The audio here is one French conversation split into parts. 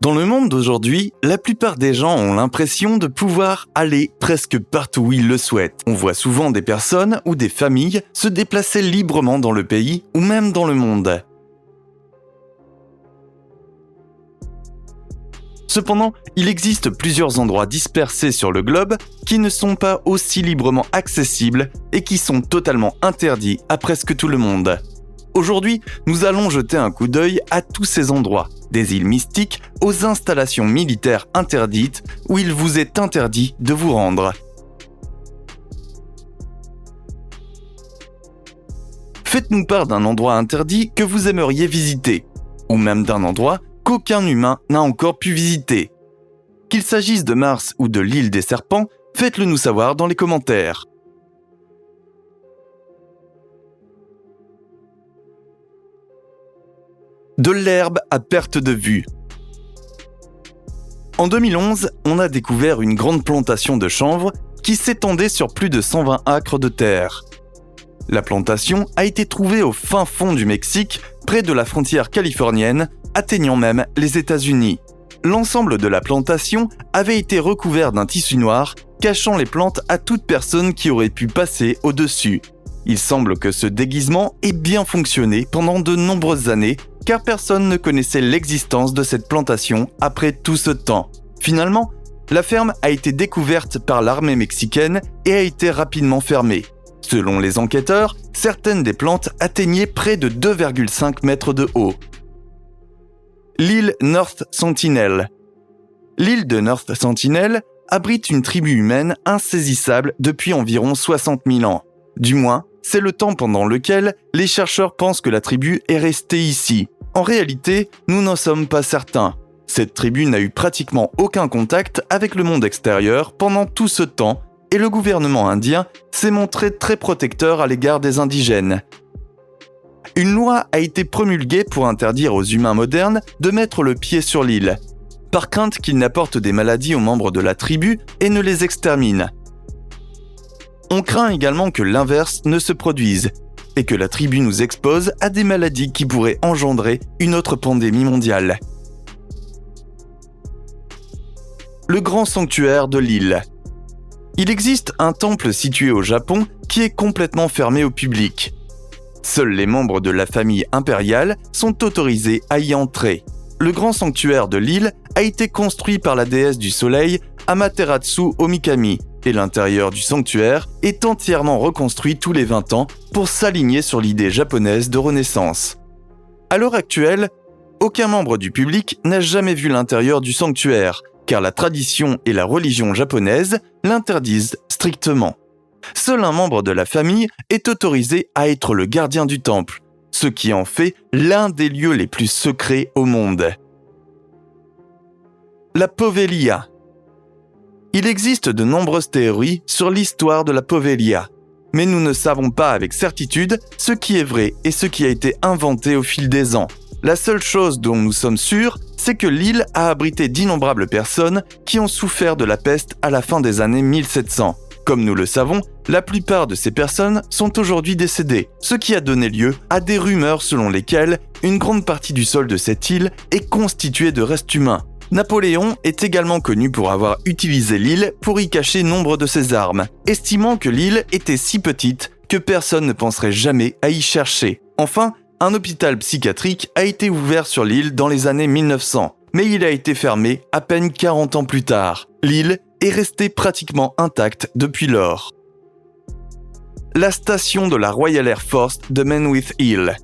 Dans le monde d'aujourd'hui, la plupart des gens ont l'impression de pouvoir aller presque partout où ils le souhaitent. On voit souvent des personnes ou des familles se déplacer librement dans le pays ou même dans le monde. Cependant, il existe plusieurs endroits dispersés sur le globe qui ne sont pas aussi librement accessibles et qui sont totalement interdits à presque tout le monde. Aujourd'hui, nous allons jeter un coup d'œil à tous ces endroits, des îles mystiques aux installations militaires interdites où il vous est interdit de vous rendre. Faites-nous part d'un endroit interdit que vous aimeriez visiter, ou même d'un endroit qu'aucun humain n'a encore pu visiter. Qu'il s'agisse de Mars ou de l'île des serpents, faites-le nous savoir dans les commentaires. De l'herbe à perte de vue. En 2011, on a découvert une grande plantation de chanvre qui s'étendait sur plus de 120 acres de terre. La plantation a été trouvée au fin fond du Mexique, près de la frontière californienne, atteignant même les États-Unis. L'ensemble de la plantation avait été recouvert d'un tissu noir, cachant les plantes à toute personne qui aurait pu passer au-dessus. Il semble que ce déguisement ait bien fonctionné pendant de nombreuses années, car personne ne connaissait l'existence de cette plantation après tout ce temps. Finalement, la ferme a été découverte par l'armée mexicaine et a été rapidement fermée. Selon les enquêteurs, certaines des plantes atteignaient près de 2,5 mètres de haut. L'île North Sentinel. L'île de North Sentinel abrite une tribu humaine insaisissable depuis environ 60 000 ans. Du moins, c'est le temps pendant lequel les chercheurs pensent que la tribu est restée ici. En réalité, nous n'en sommes pas certains. Cette tribu n'a eu pratiquement aucun contact avec le monde extérieur pendant tout ce temps et le gouvernement indien s'est montré très protecteur à l'égard des indigènes. Une loi a été promulguée pour interdire aux humains modernes de mettre le pied sur l'île, par crainte qu'ils n'apportent des maladies aux membres de la tribu et ne les exterminent. On craint également que l'inverse ne se produise et que la tribu nous expose à des maladies qui pourraient engendrer une autre pandémie mondiale. Le grand sanctuaire de l'île. Il existe un temple situé au Japon qui est complètement fermé au public. Seuls les membres de la famille impériale sont autorisés à y entrer. Le grand sanctuaire de l'île a été construit par la déesse du soleil Amaterasu Omikami et l'intérieur du sanctuaire est entièrement reconstruit tous les 20 ans pour s'aligner sur l'idée japonaise de renaissance. À l'heure actuelle, aucun membre du public n'a jamais vu l'intérieur du sanctuaire, car la tradition et la religion japonaise l'interdisent strictement. Seul un membre de la famille est autorisé à être le gardien du temple, ce qui en fait l'un des lieux les plus secrets au monde. La Poveglia. Il existe de nombreuses théories sur l'histoire de la Poveglia, mais nous ne savons pas avec certitude ce qui est vrai et ce qui a été inventé au fil des ans. La seule chose dont nous sommes sûrs, c'est que l'île a abrité d'innombrables personnes qui ont souffert de la peste à la fin des années 1700. Comme nous le savons, la plupart de ces personnes sont aujourd'hui décédées, ce qui a donné lieu à des rumeurs selon lesquelles une grande partie du sol de cette île est constituée de restes humains. Napoléon est également connu pour avoir utilisé l'île pour y cacher nombre de ses armes, estimant que l'île était si petite que personne ne penserait jamais à y chercher. Enfin, un hôpital psychiatrique a été ouvert sur l'île dans les années 1900, mais il a été fermé à peine 40 ans plus tard. L'île est restée pratiquement intacte depuis lors. La station de la Royal Air Force de Menwith Hill.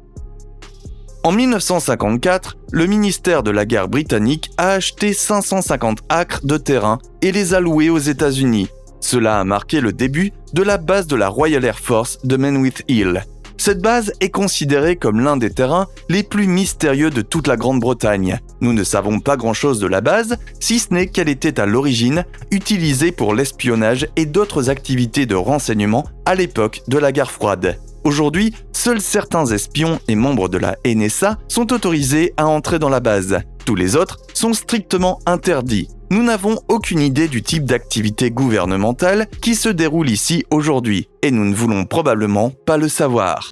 En 1954, le ministère de la Guerre britannique a acheté 550 acres de terrain et les a loués aux États-Unis. Cela a marqué le début de la base de la Royal Air Force de Menwith Hill. Cette base est considérée comme l'un des terrains les plus mystérieux de toute la Grande-Bretagne. Nous ne savons pas grand-chose de la base, si ce n'est qu'elle était à l'origine utilisée pour l'espionnage et d'autres activités de renseignement à l'époque de la guerre froide. Aujourd'hui, seuls certains espions et membres de la NSA sont autorisés à entrer dans la base. Tous les autres sont strictement interdits. Nous n'avons aucune idée du type d'activité gouvernementale qui se déroule ici aujourd'hui, et nous ne voulons probablement pas le savoir.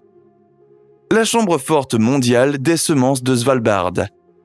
La chambre forte mondiale des semences de Svalbard.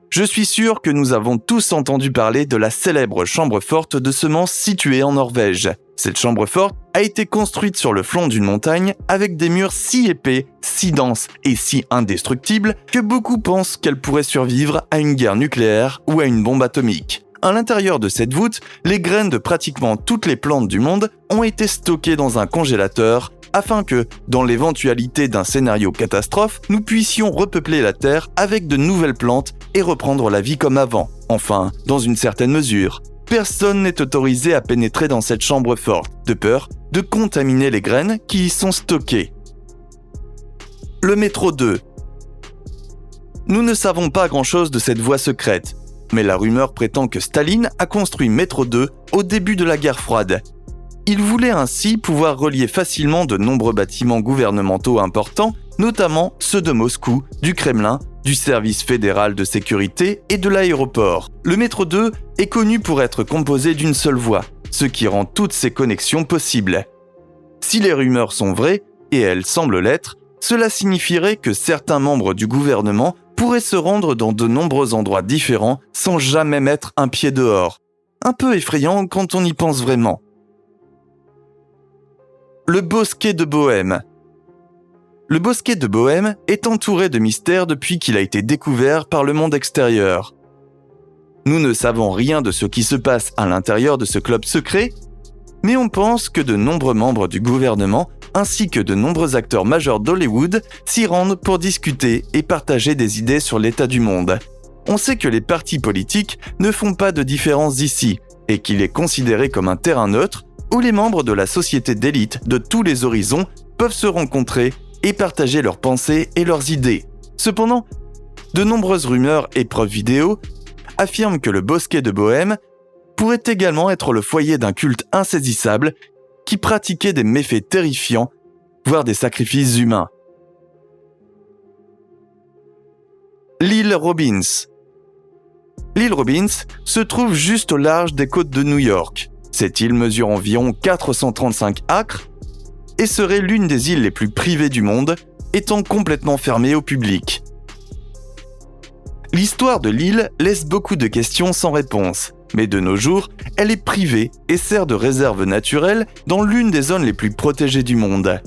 Je suis sûr que nous avons tous entendu parler de la célèbre chambre forte de semences située en Norvège. Cette chambre forte a été construite sur le flanc d'une montagne avec des murs si épais, si denses et si indestructibles que beaucoup pensent qu'elle pourrait survivre à une guerre nucléaire ou à une bombe atomique. À l'intérieur de cette voûte, les graines de pratiquement toutes les plantes du monde ont été stockées dans un congélateur afin que, dans l'éventualité d'un scénario catastrophe, nous puissions repeupler la Terre avec de nouvelles plantes et reprendre la vie comme avant. Enfin, dans une certaine mesure. Personne n'est autorisé à pénétrer dans cette chambre forte, de peur de contaminer les graines qui y sont stockées. Le métro 2. Nous ne savons pas grand-chose de cette voie secrète, mais la rumeur prétend que Staline a construit Métro 2 au début de la guerre froide. Il voulait ainsi pouvoir relier facilement de nombreux bâtiments gouvernementaux importants, notamment ceux de Moscou, du Kremlin, du service fédéral de sécurité et de l'aéroport. Le métro 2 est connu pour être composé d'une seule voie, ce qui rend toutes ces connexions possibles. Si les rumeurs sont vraies, et elles semblent l'être, cela signifierait que certains membres du gouvernement pourraient se rendre dans de nombreux endroits différents sans jamais mettre un pied dehors. Un peu effrayant quand on y pense vraiment. Le bosquet de Bohême. Le bosquet de Bohême est entouré de mystères depuis qu'il a été découvert par le monde extérieur. Nous ne savons rien de ce qui se passe à l'intérieur de ce club secret, mais on pense que de nombreux membres du gouvernement ainsi que de nombreux acteurs majeurs d'Hollywood s'y rendent pour discuter et partager des idées sur l'état du monde. On sait que les partis politiques ne font pas de différence ici et qu'il est considéré comme un terrain neutre où les membres de la société d'élite de tous les horizons peuvent se rencontrer et partager leurs pensées et leurs idées. Cependant, de nombreuses rumeurs et preuves vidéo affirment que le bosquet de Bohême pourrait également être le foyer d'un culte insaisissable qui pratiquait des méfaits terrifiants, voire des sacrifices humains. L'île Robbins. L'île Robbins se trouve juste au large des côtes de New York. Cette île mesure environ 435 acres et serait l'une des îles les plus privées du monde, étant complètement fermée au public. L'histoire de l'île laisse beaucoup de questions sans réponse, mais de nos jours, elle est privée et sert de réserve naturelle dans l'une des zones les plus protégées du monde.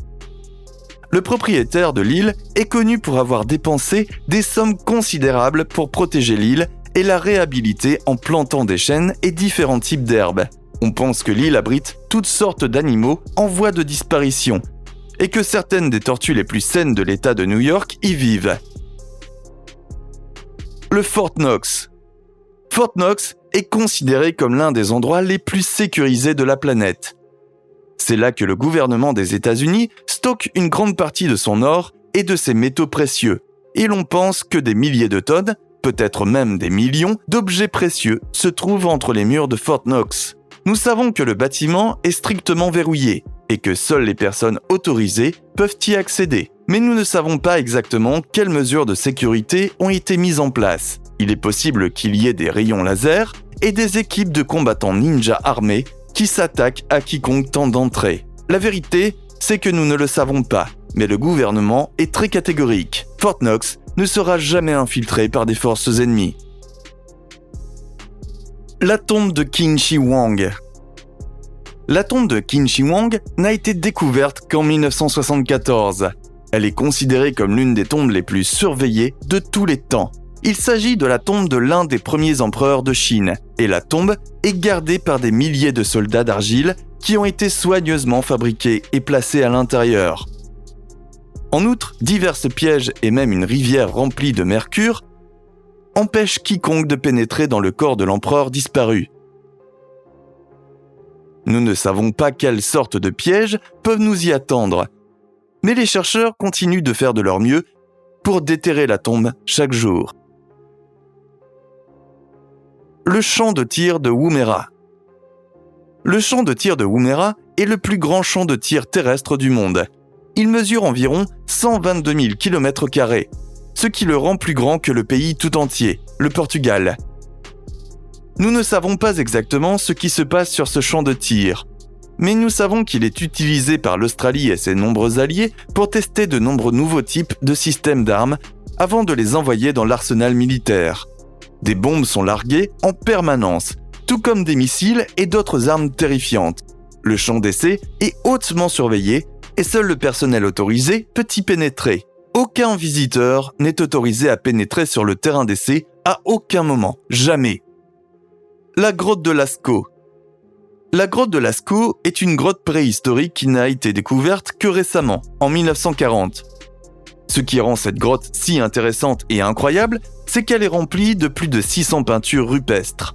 Le propriétaire de l'île est connu pour avoir dépensé des sommes considérables pour protéger l'île et la réhabiliter en plantant des chênes et différents types d'herbes. On pense que l'île abrite toutes sortes d'animaux en voie de disparition et que certaines des tortues les plus saines de l'État de New York y vivent. Le Fort Knox. Fort Knox est considéré comme l'un des endroits les plus sécurisés de la planète. C'est là que le gouvernement des États-Unis stocke une grande partie de son or et de ses métaux précieux, et l'on pense que des milliers de tonnes, peut-être même des millions, d'objets précieux se trouvent entre les murs de Fort Knox. Nous savons que le bâtiment est strictement verrouillé et que seules les personnes autorisées peuvent y accéder. Mais nous ne savons pas exactement quelles mesures de sécurité ont été mises en place. Il est possible qu'il y ait des rayons laser et des équipes de combattants ninja armés qui s'attaquent à quiconque tente d'entrer. La vérité, c'est que nous ne le savons pas, mais le gouvernement est très catégorique. Fort Knox ne sera jamais infiltré par des forces ennemies. La tombe de Qin Shi Huang. La tombe de Qin Shi Huang n'a été découverte qu'en 1974. Elle est considérée comme l'une des tombes les plus surveillées de tous les temps. Il s'agit de la tombe de l'un des premiers empereurs de Chine, et la tombe est gardée par des milliers de soldats d'argile qui ont été soigneusement fabriqués et placés à l'intérieur. En outre, divers pièges et même une rivière remplie de mercure empêchent quiconque de pénétrer dans le corps de l'empereur disparu. Nous ne savons pas quelles sortes de pièges peuvent nous y attendre, mais les chercheurs continuent de faire de leur mieux pour déterrer la tombe chaque jour. Le champ de tir de Woomera. Le champ de tir de Woomera est le plus grand champ de tir terrestre du monde. Il mesure environ 122 000 km², ce qui le rend plus grand que le pays tout entier, le Portugal. Nous ne savons pas exactement ce qui se passe sur ce champ de tir, mais nous savons qu'il est utilisé par l'Australie et ses nombreux alliés pour tester de nombreux nouveaux types de systèmes d'armes avant de les envoyer dans l'arsenal militaire. Des bombes sont larguées en permanence, tout comme des missiles et d'autres armes terrifiantes. Le champ d'essai est hautement surveillé et seul le personnel autorisé peut y pénétrer. Aucun visiteur n'est autorisé à pénétrer sur le terrain d'essai à aucun moment, jamais. La grotte de Lascaux. La grotte de Lascaux est une grotte préhistorique qui n'a été découverte que récemment, en 1940. Ce qui rend cette grotte si intéressante et incroyable, c'est qu'elle est remplie de plus de 600 peintures rupestres.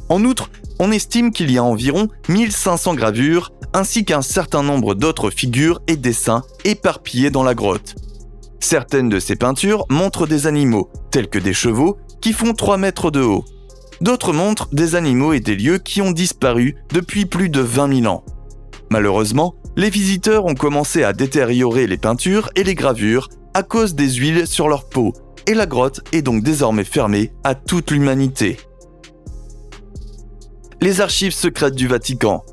En outre, on estime qu'il y a environ 1500 gravures ainsi qu'un certain nombre d'autres figures et dessins éparpillés dans la grotte. Certaines de ces peintures montrent des animaux, tels que des chevaux, qui font 3 mètres de haut. D'autres montrent des animaux et des lieux qui ont disparu depuis plus de 20 000 ans. Malheureusement, les visiteurs ont commencé à détériorer les peintures et les gravures à cause des huiles sur leur peau, et la grotte est donc désormais fermée à toute l'humanité. Les archives secrètes du Vatican.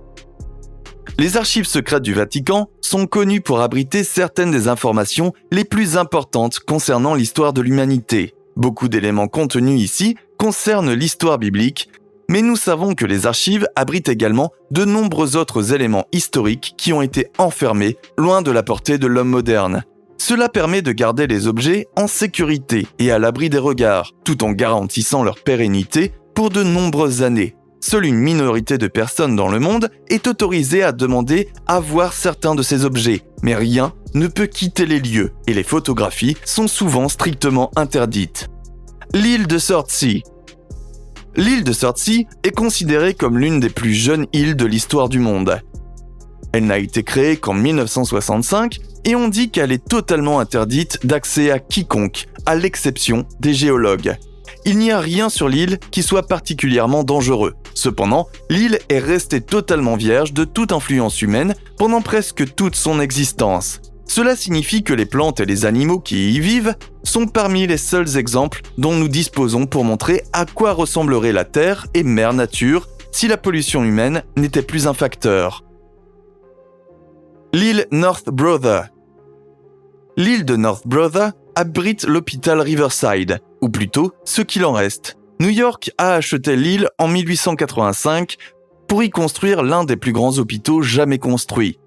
Les archives secrètes du Vatican sont connues pour abriter certaines des informations les plus importantes concernant l'histoire de l'humanité. Beaucoup d'éléments contenus ici concernent l'histoire biblique, mais nous savons que les archives abritent également de nombreux autres éléments historiques qui ont été enfermés loin de la portée de l'homme moderne. Cela permet de garder les objets en sécurité et à l'abri des regards, tout en garantissant leur pérennité pour de nombreuses années. Seule une minorité de personnes dans le monde est autorisée à demander à voir certains de ces objets, mais rien ne peut quitter les lieux et les photographies sont souvent strictement interdites. L'île de Surtsey. L'île de Surtsey est considérée comme l'une des plus jeunes îles de l'histoire du monde. Elle n'a été créée qu'en 1965 et on dit qu'elle est totalement interdite d'accès à quiconque, à l'exception des géologues. Il n'y a rien sur l'île qui soit particulièrement dangereux. Cependant, l'île est restée totalement vierge de toute influence humaine pendant presque toute son existence. Cela signifie que les plantes et les animaux qui y vivent sont parmi les seuls exemples dont nous disposons pour montrer à quoi ressemblerait la Terre et Mère Nature si la pollution humaine n'était plus un facteur. L'île North Brother. L'île de North Brother abrite l'hôpital Riverside, ou plutôt ce qu'il en reste. New York a acheté l'île en 1885 pour y construire l'un des plus grands hôpitaux jamais construits.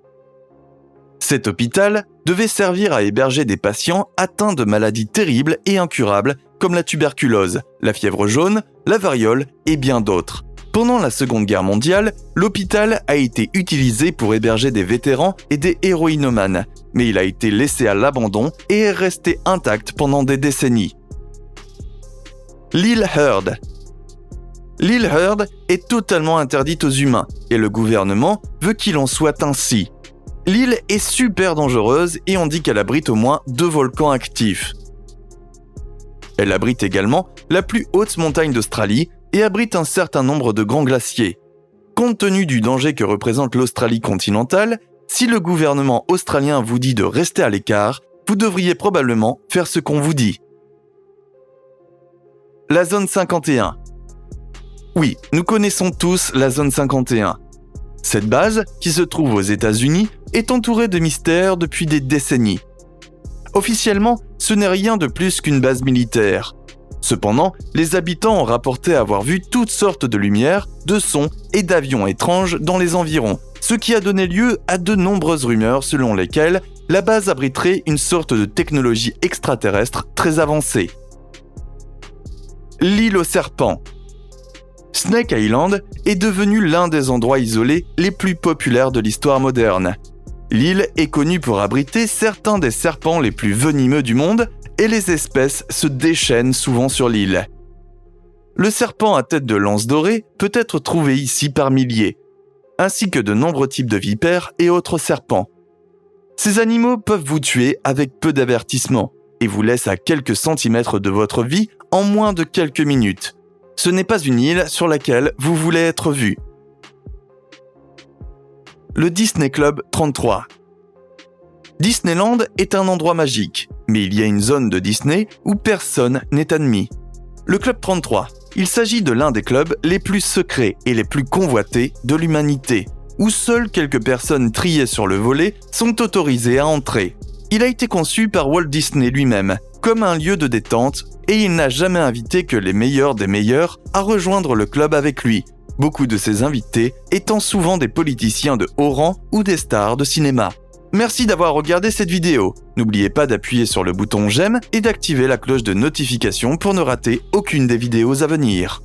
Cet hôpital devait servir à héberger des patients atteints de maladies terribles et incurables comme la tuberculose, la fièvre jaune, la variole et bien d'autres. Pendant la Seconde Guerre mondiale, l'hôpital a été utilisé pour héberger des vétérans et des héroïnomanes, mais il a été laissé à l'abandon et est resté intact pendant des décennies. L'île Heard. L'île Heard est totalement interdite aux humains et le gouvernement veut qu'il en soit ainsi. L'île est super dangereuse et on dit qu'elle abrite au moins 2 volcans actifs. Elle abrite également la plus haute montagne d'Australie et abrite un certain nombre de grands glaciers. Compte tenu du danger que représente l'Australie continentale, si le gouvernement australien vous dit de rester à l'écart, vous devriez probablement faire ce qu'on vous dit. La zone 51. Oui, nous connaissons tous la zone 51. Cette base, qui se trouve aux États-Unis, est entourée de mystères depuis des décennies. Officiellement, ce n'est rien de plus qu'une base militaire. Cependant, les habitants ont rapporté avoir vu toutes sortes de lumières, de sons et d'avions étranges dans les environs, ce qui a donné lieu à de nombreuses rumeurs selon lesquelles la base abriterait une sorte de technologie extraterrestre très avancée. L'île aux serpents. Snake Island est devenu l'un des endroits isolés les plus populaires de l'histoire moderne. L'île est connue pour abriter certains des serpents les plus venimeux du monde et les espèces se déchaînent souvent sur l'île. Le serpent à tête de lance dorée peut être trouvé ici par milliers, ainsi que de nombreux types de vipères et autres serpents. Ces animaux peuvent vous tuer avec peu d'avertissement et vous laissent à quelques centimètres de votre vie en moins de quelques minutes. Ce n'est pas une île sur laquelle vous voulez être vu. Le Disney Club 33. Disneyland est un endroit magique, mais il y a une zone de Disney où personne n'est admis. Le Club 33, il s'agit de l'un des clubs les plus secrets et les plus convoités de l'humanité, où seules quelques personnes triées sur le volet sont autorisées à entrer. Il a été conçu par Walt Disney lui-même, comme un lieu de détente et il n'a jamais invité que les meilleurs des meilleurs à rejoindre le club avec lui, beaucoup de ses invités étant souvent des politiciens de haut rang ou des stars de cinéma. Merci d'avoir regardé cette vidéo. N'oubliez pas d'appuyer sur le bouton j'aime et d'activer la cloche de notification pour ne rater aucune des vidéos à venir.